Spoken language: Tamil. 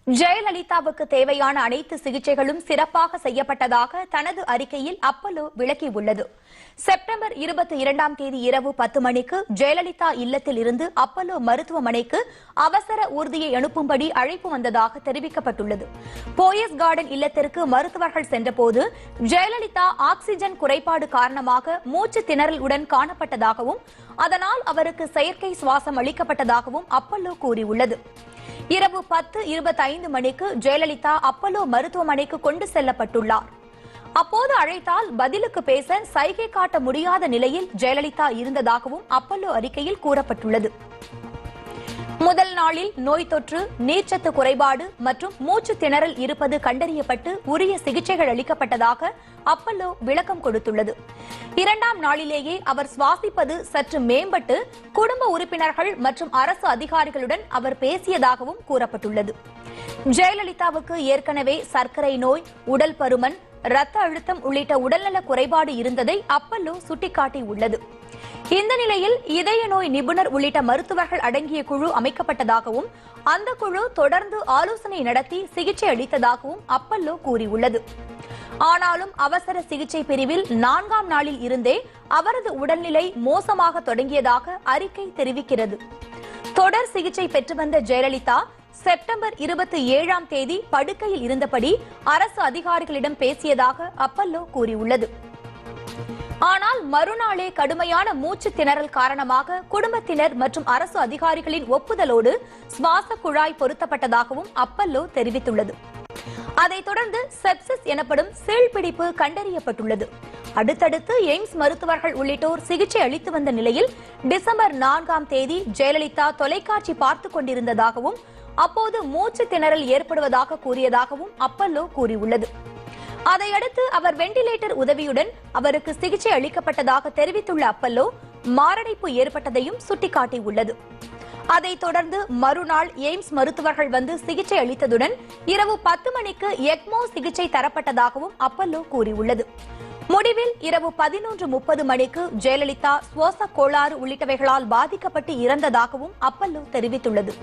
ஜெயலலிதாவுக்கு தேவையான அனைத்து சிகிச்சைகளும் சிறப்பாக செய்யப்பட்டதாக தனது அறிக்கையில் அப்பல்லோ விளக்கியுள்ளது. செப்டம்பர் 22ஆம் தேதி இரவு 10 மணிக்கு ஜெயலலிதா இல்லத்தில் இருந்து அப்பல்லோ மருத்துவமனைக்கு அவசர ஊர்தியை அனுப்பும்படி அழைப்பு வந்ததாக தெரிவிக்கப்பட்டுள்ளது. போயஸ் கார்டன் இல்லத்திற்கு மருத்துவர்கள் சென்றபோது ஜெயலலிதா ஆக்ஸிஜன் குறைபாடு காரணமாக மூச்சு திணறல் உடன் காணப்பட்டதாகவும் அதனால் அவருக்கு செயற்கை சுவாசம் அளிக்கப்பட்டதாகவும் அப்பல்லோ கூறியுள்ளது. இரவு 10:25 மணிக்கு ஜெயலலிதா அப்பல்லோ மருத்துவமனைக்கு கொண்டு செல்லப்பட்டுள்ளார். அப்போது அழைத்தால் பதிலுக்கு பேச சைகை காட்ட முடியாத நிலையில் ஜெயலலிதா இருந்ததாகவும் அப்பல்லோ அறிக்கையில் கூறப்பட்டுள்ளது. முதல் நாளில் நோய் தொற்று, நீர்ச்சத்து குறைபாடு மற்றும் மூச்சு திணறல் இருப்பது கண்டறியப்பட்டு உரிய சிகிச்சைகள் அளிக்கப்பட்டதாக அப்பல்லோ விளக்கம் கொடுத்துள்ளது. 2ஆம் நாளிலேயே அவர் சுவாசிப்பது சற்று மேம்பட்டு குடும்ப உறுப்பினர்கள் மற்றும் அரசு அதிகாரிகளுடன் அவர் பேசியதாகவும் கூறப்பட்டுள்ளது. ஜெயலலிதாவுக்கு ஏற்கனவே சர்க்கரை நோய், உடல் பருமன், இரத்த அழுத்தம் உள்ளிட்ட உடல்நல குறைபாடு இருந்ததை அப்பல்லோ சுட்டிக்காட்டியுள்ளது. இந்த நிலையில் இதய நோய் நிபுணர் உள்ளிட்ட மருத்துவர்கள் அடங்கிய குழு அமைக்கப்பட்டதாகவும் அந்த குழு தொடர்ந்து ஆலோசனை நடத்தி சிகிச்சை அளித்ததாகவும் அப்பல்லோ கூறியுள்ளது. ஆனாலும் அவசர சிகிச்சை பிரிவில் 4ஆம் நாளில் இருந்தே அவரது உடல்நிலை மோசமாக தொடங்கியதாக அறிக்கை தெரிவிக்கிறது. தொடர் சிகிச்சை பெற்று வந்த ஜெயலலிதா செப்டம்பர் 27ஆம் தேதி படுக்கையில் இருந்தபடி அரசு அதிகாரிகளிடம் பேசியதாக அப்பல்லோ கூறியுள்ளது. ஆனால் மறுநாளே கடுமையான மூச்சு திணறல் காரணமாக குடும்பத்தினர் மற்றும் அரசு அதிகாரிகளின் ஒப்புதலோடு சுவாச குழாய் பொருத்தப்பட்டதாகவும் அப்பல்லோ தெரிவித்துள்ளது. அதைத் தொடர்ந்து செப்சிஸ் எனப்படும் சீழ்பிடிப்பு கண்டறியப்பட்டுள்ளது. அடுத்தடுத்து எய்ம்ஸ் மருத்துவர்கள் உள்ளிட்டோர் சிகிச்சை அளித்து வந்த நிலையில் டிசம்பர் 4ஆம் தேதி ஜெயலலிதா தொலைக்காட்சி பார்த்துக் கொண்டிருந்ததாகவும் அப்போது மூச்சு திணறல் ஏற்படுவதாக கூறியதாகவும் அப்பல்லோ கூறியுள்ளது. அதையடுத்து அவர் வெண்டிலேட்டர் உதவியுடன் அவருக்கு சிகிச்சை அளிக்கப்பட்டதாக தெரிவித்துள்ள அப்பல்லோ மாரடைப்பு ஏற்பட்டதையும் சுட்டிக்காட்டியுள்ளது. அதைத் தொடர்ந்து மறுநாள் எய்ம்ஸ் மருத்துவர்கள் வந்து சிகிச்சை அளித்ததுடன் இரவு 10 மணிக்கு எக்மோ சிகிச்சை தரப்பட்டதாகவும் அப்பல்லோ கூறியுள்ளது. முடிவில் இரவு 11:30 மணிக்கு ஜெயலலிதா சுவாச கோளாறு உள்ளிட்டவைகளால் பாதிக்கப்பட்டு இறந்ததாகவும் அப்பல்லோ தெரிவித்துள்ளது.